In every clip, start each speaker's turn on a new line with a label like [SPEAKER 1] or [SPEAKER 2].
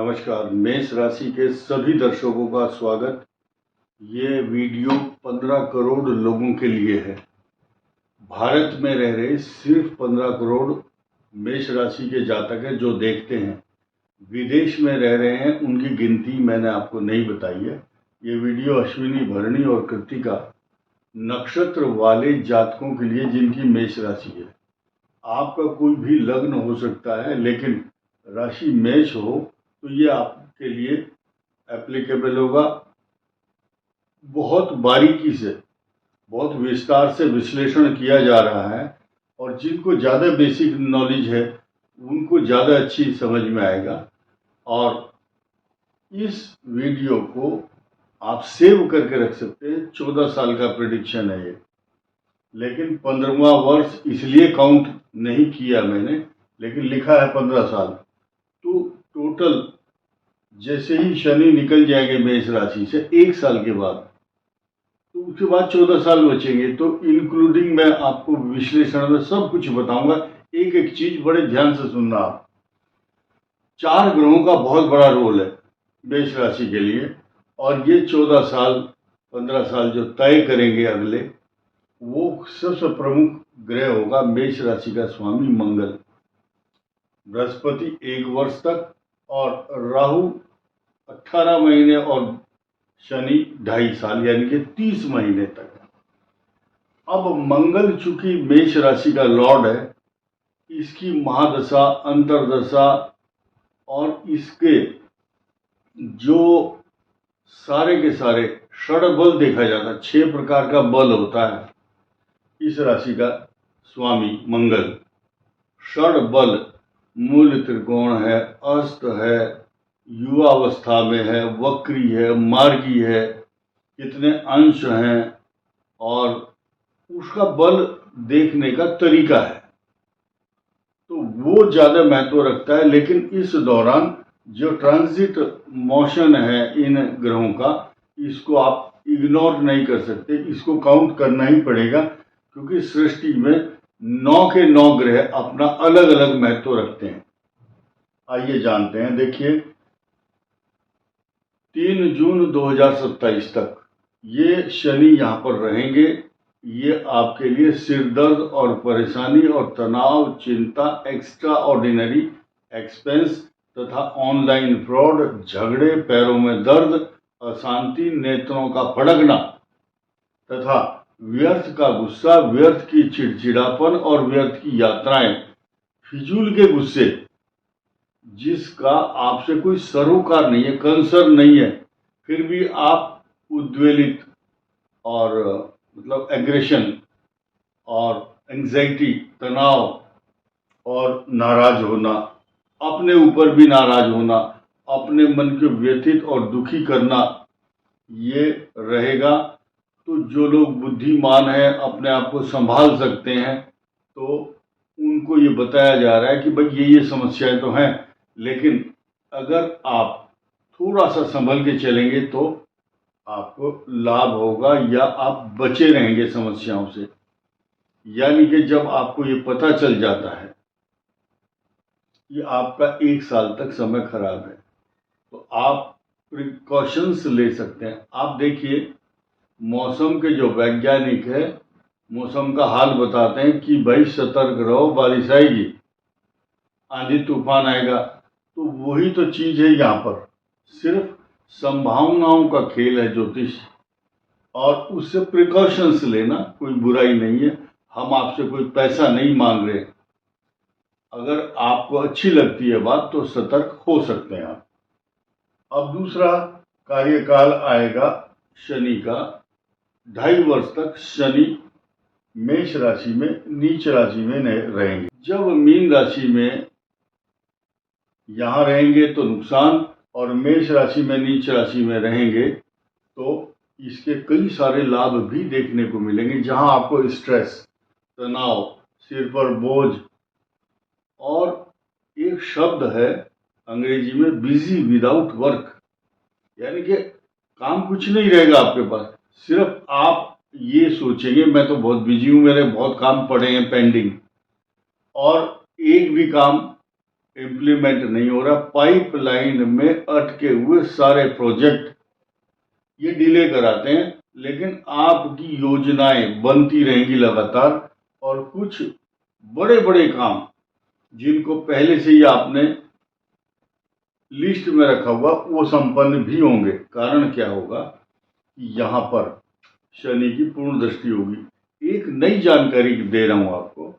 [SPEAKER 1] नमस्कार। मेष राशि के सभी दर्शकों का स्वागत। ये वीडियो 15 करोड़ लोगों के लिए है। भारत में रह रहे सिर्फ 15 करोड़ मेष राशि के जातक हैं जो देखते हैं। विदेश में रह रहे हैं, उनकी गिनती मैंने आपको नहीं बताई है। ये वीडियो अश्विनी, भरणी और कृत्तिका नक्षत्र वाले जातकों के लिए जिनकी मेष राशि है। आपका कोई भी लग्न हो सकता है, लेकिन राशि मेष हो तो ये आपके लिए एप्लीकेबल होगा। बहुत बारीकी से, बहुत विस्तार से विश्लेषण किया जा रहा है और जिनको ज़्यादा बेसिक नॉलेज है उनको ज़्यादा अच्छी समझ में आएगा। और इस वीडियो को आप सेव करके रख सकते हैं। 14 साल का प्रेडिक्शन है ये, लेकिन 15वां वर्ष इसलिए काउंट नहीं किया मैंने, लेकिन लिखा है 15 साल। तो टोटल जैसे ही शनि निकल जाएंगे मेष राशि से 1 साल के बाद, तो उसके बाद 14 साल बचेंगे। तो इंक्लूडिंग मैं आपको विश्लेषण में सब कुछ बताऊंगा। एक एक चीज बड़े ध्यान से सुनना आप। 4 ग्रहों का बहुत बड़ा रोल है मेष राशि के लिए, और ये 14 साल 15 साल जो तय करेंगे अगले, वो सबसे प्रमुख ग्रह होगा मेष राशि का स्वामी मंगल। बृहस्पति 1 वर्ष तक, और राहु 18 महीने, और शनि 2.5 साल, यानी कि 30 महीने तक। अब मंगल चूंकि मेष राशि का लॉर्ड है, इसकी महादशा, अंतरदशा और इसके जो सारे के सारे षड्बल देखा जाता है। 6 प्रकार का बल होता है इस राशि का स्वामी मंगल। षड्बल मूल त्रिकोण है, अस्त है, युवावस्था में है, वक्री है, मार्गी है, कितने अंश हैं, और उसका बल देखने का तरीका है, तो वो ज़्यादा महत्व रखता है। लेकिन इस दौरान जो ट्रांजिट मोशन है इन ग्रहों का, इसको आप इग्नोर नहीं कर सकते, इसको काउंट करना ही पड़ेगा, क्योंकि सृष्टि में 9 के 9 ग्रह अपना अलग अलग महत्व रखते हैं। आइए जानते हैं। देखिए, 3 जून 2027 तक ये शनि यहाँ पर रहेंगे। ये आपके लिए सिरदर्द और परेशानी और तनाव, चिंता, एक्स्ट्रा ऑर्डिनरी एक्सपेंस तथा ऑनलाइन फ्रॉड, झगड़े, पैरों में दर्द, अशांति, नेत्रों का फड़कना तथा व्यर्थ का गुस्सा, व्यर्थ की चिड़चिड़ापन और व्यर्थ की यात्राएं, फिजूल के गुस्से जिसका आपसे कोई सरोकार नहीं है, कंसर्न नहीं है, फिर भी आप उद्वेलित और मतलब एग्रेशन और एंजाइटी, तनाव और नाराज होना, अपने ऊपर भी नाराज होना, अपने मन को व्यथित और दुखी करना, ये रहेगा। तो जो लोग बुद्धिमान हैं, अपने आप को संभाल सकते हैं, तो उनको ये बताया जा रहा है कि भाई ये समस्याएं तो हैं, लेकिन अगर आप थोड़ा सा संभल के चलेंगे तो आपको लाभ होगा, या आप बचे रहेंगे समस्याओं से। यानी कि जब आपको ये पता चल जाता है कि आपका 1 साल तक समय खराब है, तो आप प्रिकॉशंस ले सकते हैं। आप देखिए, मौसम के जो वैज्ञानिक है, मौसम का हाल बताते हैं कि भाई सतर्क रहो, बारिश आएगी, आंधी तूफान आएगा। तो वही तो चीज है यहाँ पर। सिर्फ संभावनाओं का खेल है ज्योतिष, और उससे प्रिकॉशंस लेना कोई बुराई नहीं है। हम आपसे कोई पैसा नहीं मांग रहे। अगर आपको अच्छी लगती है बात तो सतर्क हो सकते हैं आप। अब दूसरा कार्यकाल आएगा शनि का। 2.5 वर्ष तक शनि मेष राशि में, नीच राशि में रहेंगे। जब मीन राशि में यहाँ रहेंगे तो नुकसान, और मेष राशि में, नीच राशि में रहेंगे तो इसके कई सारे लाभ भी देखने को मिलेंगे। जहाँ आपको स्ट्रेस, तनाव, सिर पर बोझ, और एक शब्द है अंग्रेजी में बिजी विदाउट वर्क, यानी कि काम कुछ नहीं रहेगा आपके पास। सिर्फ आप ये सोचेंगे मैं तो बहुत बिजी हूँ, मेरे बहुत काम पड़े हैं पेंडिंग, और एक भी काम इम्प्लीमेंट नहीं हो रहा, पाइपलाइन में अटके हुए सारे प्रोजेक्ट ये डिले कराते हैं, लेकिन आपकी योजनाएं बनती रहेंगी लगातार और कुछ बड़े बड़े काम जिनको पहले से ही आपने लिस्ट में रखा हुआ वो संपन्न भी होंगे। कारण क्या होगा कि यहाँ पर शनि की पूर्ण दृष्टि होगी। एक नई जानकारी दे रहा हूं आपको,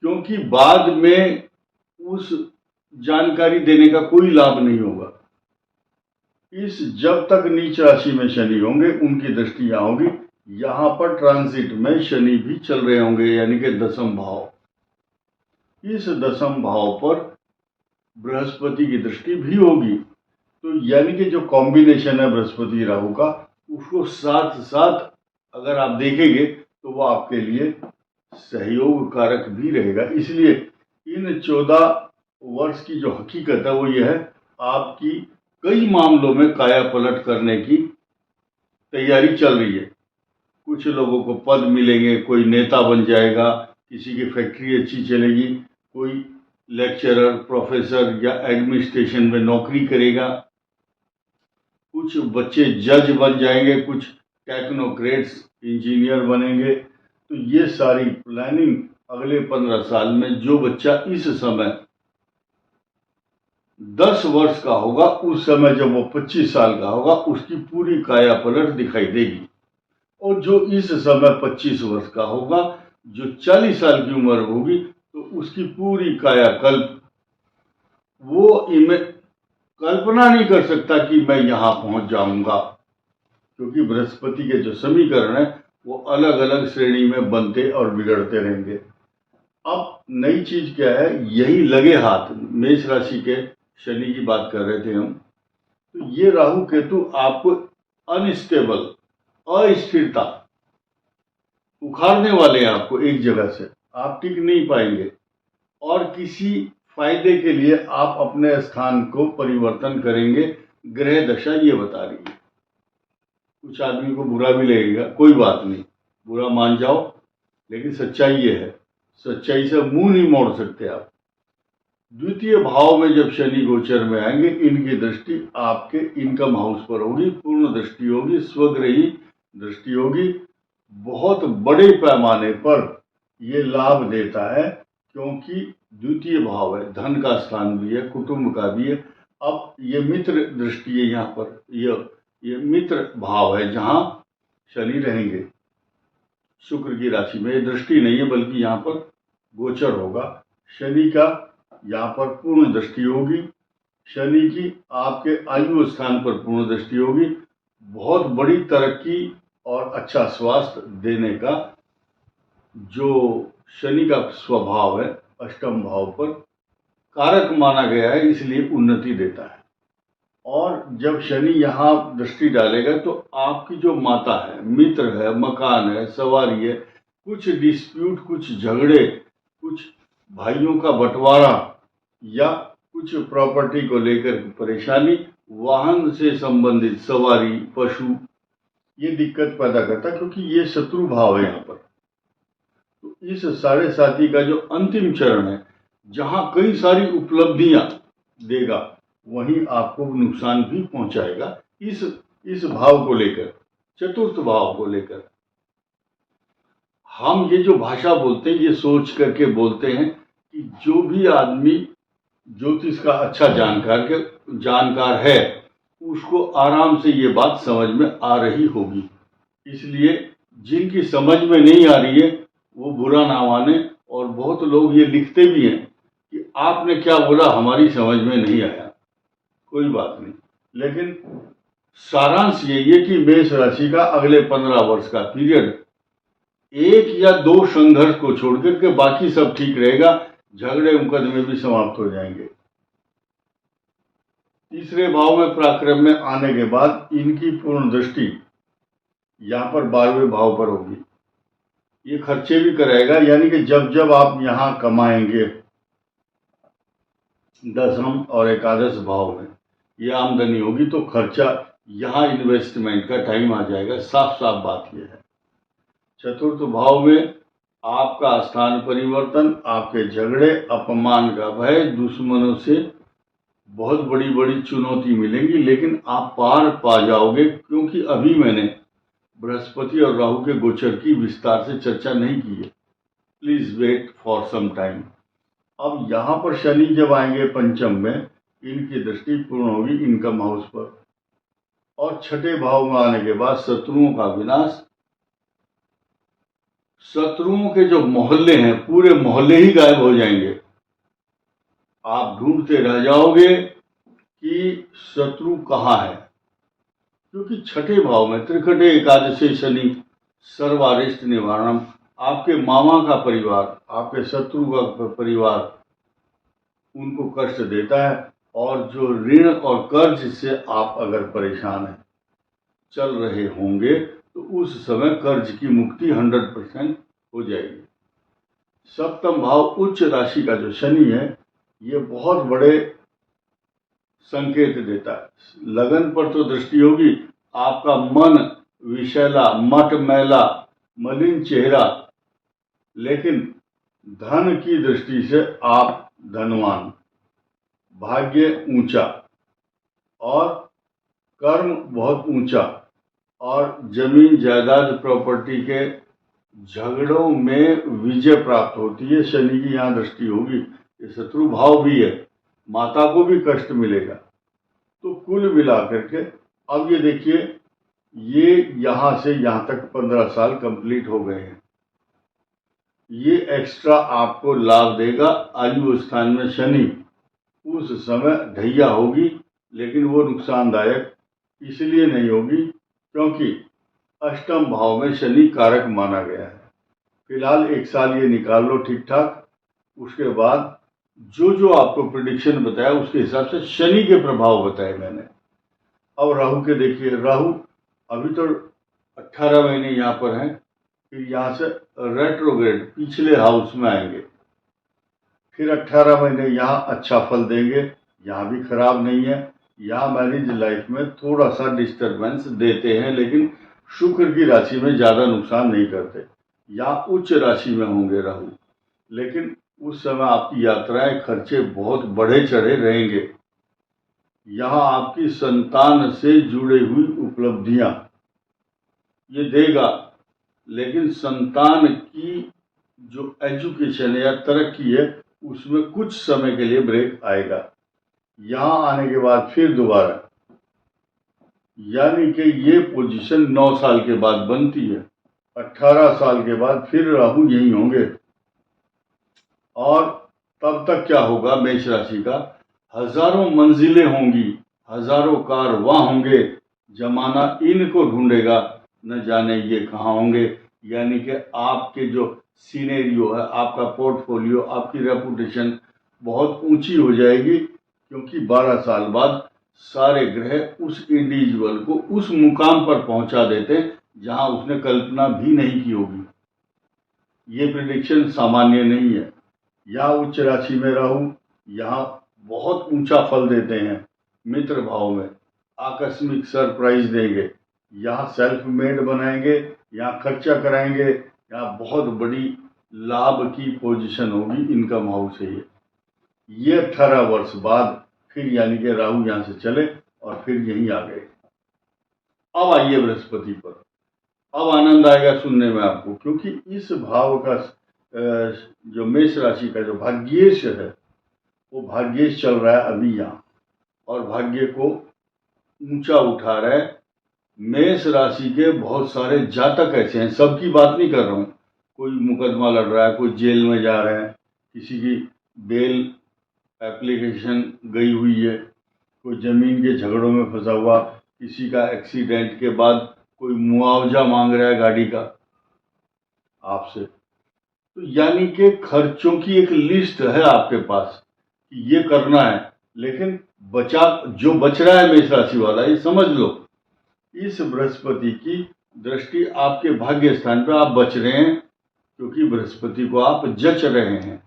[SPEAKER 1] क्योंकि बाद में उस जानकारी देने का कोई लाभ नहीं होगा। इस जब तक नीच राशि में शनि होंगे उनकी दृष्टि यहाँ होगी, यहाँ पर ट्रांजिट में शनि भी चल रहे होंगे, यानी कि दसम भाव। इस दसम भाव पर बृहस्पति की दृष्टि भी होगी, तो यानी कि जो कॉम्बिनेशन है बृहस्पति राहु का, उसको साथ साथ अगर आप देखेंगे तो वो आपके लिए सहयोग कारक भी रहेगा। इसलिए इन 14 वर्ष की जो हकीकत है वो ये है, आपकी कई मामलों में काया पलट करने की तैयारी चल रही है। कुछ लोगों को पद मिलेंगे, कोई नेता बन जाएगा, किसी की फैक्ट्री अच्छी चलेगी, कोई लेक्चरर, प्रोफेसर या एडमिनिस्ट्रेशन में नौकरी करेगा, कुछ बच्चे जज बन जाएंगे, कुछ टेक्नोक्रेट्स इंजीनियर बनेंगे। तो ये सारी प्लानिंग अगले 15 साल में, जो बच्चा इस समय 10 वर्ष का होगा, उस समय जब वो 25 साल का होगा उसकी पूरी काया पलट दिखाई देगी। और जो इस समय 25 वर्ष का होगा, जो 40 साल की उम्र होगी, तो उसकी पूरी कायाकल्प वो कल्पना नहीं कर सकता कि मैं यहां पहुंच जाऊंगा, क्योंकि बृहस्पति के जो समीकरण है वो अलग अलग श्रेणी में बनते और बिगड़ते रहेंगे। अब नई चीज क्या है, यही लगे हाथ मेष राशि के शनि की बात कर रहे थे हम, तो ये राहु केतु आपको अनस्टेबल, अस्थिरता उखाड़ने वाले हैं आपको एक जगह से, आप टिक नहीं पाएंगे और किसी फायदे के लिए आप अपने स्थान को परिवर्तन करेंगे। ग्रह दशा ये बता रही है। कुछ आदमी को बुरा भी लगेगा, कोई बात नहीं, बुरा मान जाओ, लेकिन सच्चाई ये है, सच्चाई से मुंह नहीं मोड़ सकते आप। द्वितीय भाव में जब शनि गोचर में आएंगे, इनकी दृष्टि आपके इनकम हाउस पर होगी, पूर्ण दृष्टि होगी, स्वग्रही दृष्टि होगी। बहुत बड़े पैमाने पर ये लाभ देता है, क्योंकि द्वितीय भाव है, धन का स्थान भी है, कुटुंब का भी है। अब ये मित्र दृष्टि है, यहाँ पर ये मित्र भाव है जहां शनि रहेंगे। शुक्र की राशि में ये दृष्टि नहीं है, बल्कि यहाँ पर गोचर होगा। शनि का यहाँ पर पूर्ण दृष्टि होगी, शनि की आपके आयु स्थान पर पूर्ण दृष्टि होगी। बहुत बड़ी तरक्की और अच्छा स्वास्थ्य देने का जो शनि का स्वभाव है, अष्टम भाव पर कारक माना गया है, इसलिए उन्नति देता है। और जब शनि यहाँ दृष्टि डालेगा तो आपकी जो माता है, मित्र है, मकान है, सवारी है, कुछ डिस्प्यूट, कुछ झगड़े, कुछ भाइयों का बंटवारा या कुछ प्रॉपर्टी को लेकर परेशानी, वाहन से संबंधित सवारी, पशु, ये दिक्कत पैदा करता है, क्योंकि ये शत्रु भाव है यहाँ पर। तो इस 7.5 का जो अंतिम चरण है, जहां कई सारी उपलब्धियां देगा, वहीं आपको नुकसान भी पहुंचाएगा इस भाव को लेकर, चतुर्थ भाव को लेकर। हम ये जो भाषा बोलते हैं, ये सोच करके बोलते हैं कि जो भी आदमी ज्योतिष का अच्छा जानकार है, उसको आराम से ये बात समझ में आ रही होगी। इसलिए जिनकी समझ में नहीं आ रही है वो बुरा ना माने। और बहुत लोग ये लिखते भी हैं कि आपने क्या बोला, हमारी समझ में नहीं आया। कोई बात नहीं, लेकिन सारांश यही है कि मेष राशि का अगले 15 वर्ष का पीरियड 1 या 2 संघर्ष को छोड़कर के बाकी सब ठीक रहेगा, झगड़े मुकदमे भी समाप्त हो जाएंगे। तीसरे भाव में पराक्रम में आने के बाद इनकी पूर्ण दृष्टि यहाँ पर 12वें भाव पर होगी। ये खर्चे भी कराएगा, यानी कि जब जब आप यहाँ कमाएंगे, दसम और एकादश भाव में ये आमदनी होगी, तो खर्चा यहाँ इन्वेस्टमेंट का टाइम आ जाएगा। साफ साफ बात यह है। चतुर्थ भाव में आपका स्थान परिवर्तन, आपके झगड़े, अपमान का भय, दुश्मनों से बहुत बड़ी बड़ी चुनौती मिलेंगी, लेकिन आप पार पा जाओगे, क्योंकि अभी मैंने बृहस्पति और राहु के गोचर की विस्तार से चर्चा नहीं की है। Please wait for some time. अब यहाँ पर शनि जब आएंगे पंचम में, इनकी दृष्टि पूर्ण होगी इनकम हाउस पर, और छठे भाव में आने के बाद शत्रुओं का विनाश। शत्रुओं के जो मोहल्ले हैं, पूरे मोहल्ले ही गायब हो जाएंगे। आप ढूंढते रह जाओगे कि शत्रु कहाँ है, क्योंकि छठे भाव में त्रिकटे एकादशी शनि सर्वारिष्ट निवारणम, आपके मामा का परिवार, आपके शत्रु का परिवार, उनको कष्ट देता है। और जो ऋण और कर्ज से आप अगर परेशान हैं, चल रहे होंगे, तो उस समय कर्ज की मुक्ति 100% हो जाएगी। सप्तम भाव उच्च राशि का जो शनि है, ये बहुत बड़े संकेत देता है। लगन पर तो दृष्टि होगी, आपका मन विषैला, मटमैला, मलिन चेहरा, लेकिन धन की दृष्टि से आप धनवान, भाग्य ऊंचा और कर्म बहुत ऊंचा, और जमीन जायदाद प्रॉपर्टी के झगड़ों में विजय प्राप्त होती है। शनि की यहाँ दृष्टि होगी, ये शत्रु भाव भी है, माता को भी कष्ट मिलेगा। तो कुल मिलाकर के अब ये देखिए, ये यहाँ से यहाँ तक 15 साल कंप्लीट हो गए हैं। ये एक्स्ट्रा आपको लाभ देगा। आयु स्थान में शनि उस समय ढैया होगी, लेकिन वो नुकसानदायक इसलिए नहीं होगी क्योंकि अष्टम भाव में शनि कारक माना गया है। फिलहाल 1 साल ये निकाल लो ठीक ठाक, उसके बाद जो आपको प्रिडिक्शन बताया उसके हिसाब से शनि के प्रभाव बताए मैंने। अब राहु के देखिए, राहु अभी तो 18 महीने यहाँ पर हैं, फिर यहाँ से रेट्रोग्रेड पिछले हाउस में आएंगे, फिर 18 महीने यहाँ अच्छा फल देंगे, यहाँ भी खराब नहीं है। यहाँ मैरिज लाइफ में थोड़ा सा डिस्टरबेंस देते हैं, लेकिन शुक्र की राशि में ज़्यादा नुकसान नहीं करते। यहाँ उच्च राशि में होंगे राहु, लेकिन उस समय आपकी यात्राएं, खर्चे बहुत बढ़े चढ़े रहेंगे। यहाँ आपकी संतान से जुड़ी हुई उपलब्धियां ये देगा, लेकिन संतान की जो एजुकेशन या तरक्की है, उसमें कुछ समय के लिए ब्रेक आएगा। यहाँ आने के बाद फिर दोबारा, यानी कि ये पोजीशन 9 साल के बाद बनती है। 18 साल के बाद फिर राहु यही होंगे, और तब तक क्या होगा, मेष राशि का हजारों मंजिलें होंगी, हजारों कारवां होंगे, जमाना इनको ढूंढेगा, न जाने ये कहाँ होंगे। यानी कि आपके जो सीनेरियो है, आपका पोर्टफोलियो, आपकी रेपुटेशन बहुत ऊंची हो जाएगी, क्योंकि 12 साल बाद सारे ग्रह उस इंडिविजुअल को उस मुकाम पर पहुंचा देते हैं जहां उसने कल्पना भी नहीं की होगी। ये प्रिडिक्शन सामान्य नहीं है। यहाँ उच्च राशि में राहु यहाँ बहुत ऊंचा फल देते हैं, मित्र भाव में आकस्मिक सरप्राइज देंगे, यहाँ सेल्फ मेड बनाएंगे, यहाँ खर्चा कराएंगे, यहाँ बहुत बड़ी लाभ की पोजीशन होगी इनकम हाउस से। ये 18 वर्ष बाद फिर, यानी कि राहु यहाँ से चले और फिर यहीं आ गए। अब आइए बृहस्पति पर, अब आनंद आएगा सुनने में आपको, क्योंकि इस भाव का जो मेष राशि का जो भाग्येश है, वो भाग्येश चल रहा है अभी यहाँ, और भाग्य को ऊंचा उठा रहा है। मेष राशि के बहुत सारे जातक ऐसे हैं, सबकी बात नहीं कर रहा हूँ, कोई मुकदमा लड़ रहा है, कोई जेल में जा रहे हैं, किसी की बेल एप्लीकेशन गई हुई है, कोई जमीन के झगड़ों में फंसा हुआ, किसी का एक्सीडेंट के बाद कोई मुआवजा मांग रहा है गाड़ी का आपसे। तो यानी कि खर्चों की एक लिस्ट है आपके पास कि ये करना है, लेकिन जो बच रहा है मेष राशि वाला, ये समझ लो इस बृहस्पति की दृष्टि आपके भाग्य स्थान पर आप बच रहे हैं, क्योंकि बृहस्पति को आप जच रहे हैं।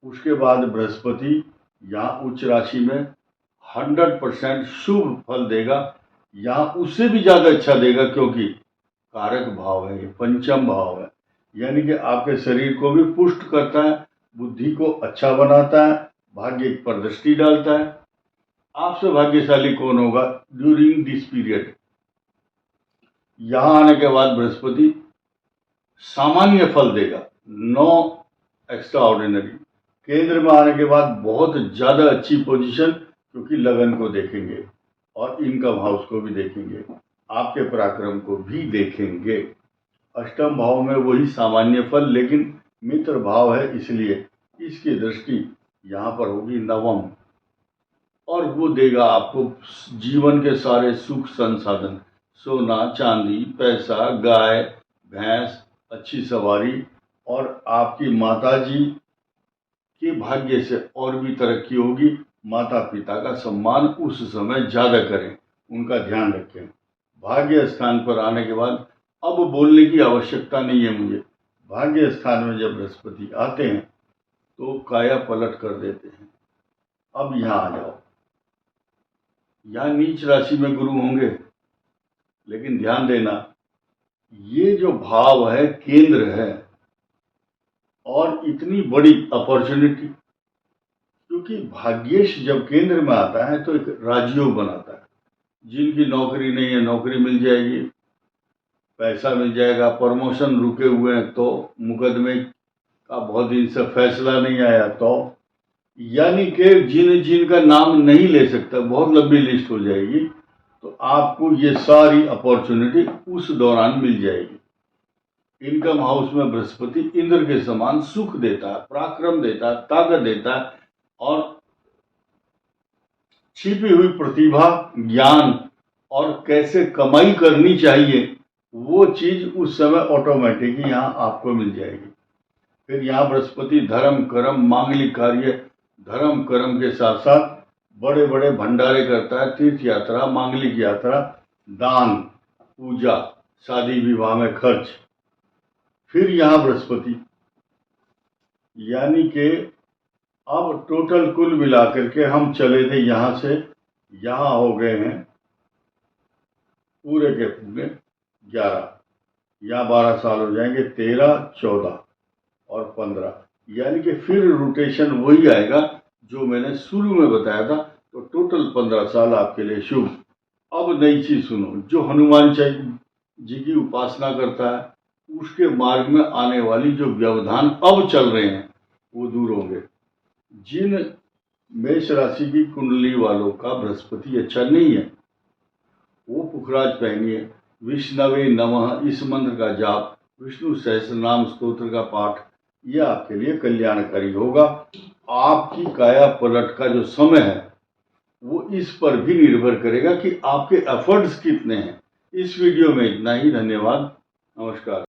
[SPEAKER 1] उसके बाद बृहस्पति यहाँ उच्च राशि में 100% शुभ फल देगा, यहाँ उससे भी ज्यादा अच्छा देगा, क्योंकि कारक भाव है, ये पंचम भाव है। यानी कि आपके शरीर को भी पुष्ट करता है, बुद्धि को अच्छा बनाता है, भाग्य पर दृष्टि डालता है। आपसे भाग्यशाली कौन होगा ड्यूरिंग दिस पीरियड? यहां आने के बाद बृहस्पति सामान्य फल देगा, नो एक्स्ट्रा ऑर्डिनरी। केंद्र में आने के बाद बहुत ज्यादा अच्छी पोजीशन, क्योंकि लगन को देखेंगे और इनकम हाउस को भी देखेंगे, आपके पराक्रम को भी देखेंगे। अष्टम भाव में वही सामान्य फल, लेकिन मित्र भाव है, इसलिए इसकी दृष्टि यहाँ पर होगी नवम, और वो देगा आपको जीवन के सारे सुख संसाधन, सोना चांदी, पैसा, गाय भैंस, अच्छी सवारी, और आपकी माताजी के भाग्य से और भी तरक्की होगी। माता पिता का सम्मान उस समय ज्यादा करें, उनका ध्यान रखें। भाग्य स्थान पर आने के बाद अब बोलने की आवश्यकता नहीं है मुझे। भाग्य स्थान में जब बृहस्पति आते हैं तो काया पलट कर देते हैं। अब यहाँ आ जाओ, यहाँ नीच राशि में गुरु होंगे, लेकिन ध्यान देना ये जो भाव है केंद्र है, और इतनी बड़ी अपॉर्चुनिटी, क्योंकि भाग्येश जब केंद्र में आता है तो एक राजयोग बनाता है। जिनकी नौकरी नहीं है नौकरी मिल जाएगी, पैसा मिल जाएगा, प्रमोशन रुके हुए हैं तो, मुकदमे का बहुत दिन से फैसला नहीं आया तो, यानी कि जिनका नाम नहीं ले सकता, बहुत लंबी लिस्ट हो जाएगी, तो आपको ये सारी अपॉर्चुनिटी उस दौरान मिल जाएगी। इनकम हाउस में बृहस्पति इंद्र के समान सुख देता है, पराक्रम देता है, ताकत देता है, और छिपी हुई प्रतिभा, ज्ञान और कैसे कमाई करनी चाहिए वो चीज उस समय ऑटोमेटिक ही यहाँ आपको मिल जाएगी। फिर यहाँ बृहस्पति धर्म कर्म मांगलिक कार्य, धर्म कर्म के साथ साथ बड़े बड़े भंडारे करता है, तीर्थ यात्रा, मांगलिक यात्रा, दान, पूजा, शादी विवाह में खर्च। फिर यहाँ बृहस्पति, यानी कि अब टोटल कुल मिलाकर के हम चले थे यहाँ से यहाँ हो गए हैं पूरे के पूरे 11, या 12 साल हो जाएंगे, 13, 14 और 15, यानी कि फिर रोटेशन वही आएगा जो मैंने शुरू में बताया था। तो टोटल 15 साल आपके लिए शुभ। अब नई चीज सुनो, जो हनुमान जी की उपासना करता है उसके मार्ग में आने वाली जो व्यवधान अब चल रहे हैं वो दूर होंगे। जिन मेष राशि की कुंडली वालों का बृहस्पति अच्छा नहीं है वो पुखराज पहनिए, विष्णवे नमः इस मंत्र का जाप, विष्णु सहस्रनाम स्तोत्र का पाठ, यह आपके लिए कल्याणकारी होगा। आपकी काया पलट का जो समय है वो इस पर भी निर्भर करेगा कि आपके एफर्ट्स कितने हैं। इस वीडियो में इतना ही। धन्यवाद, नमस्कार।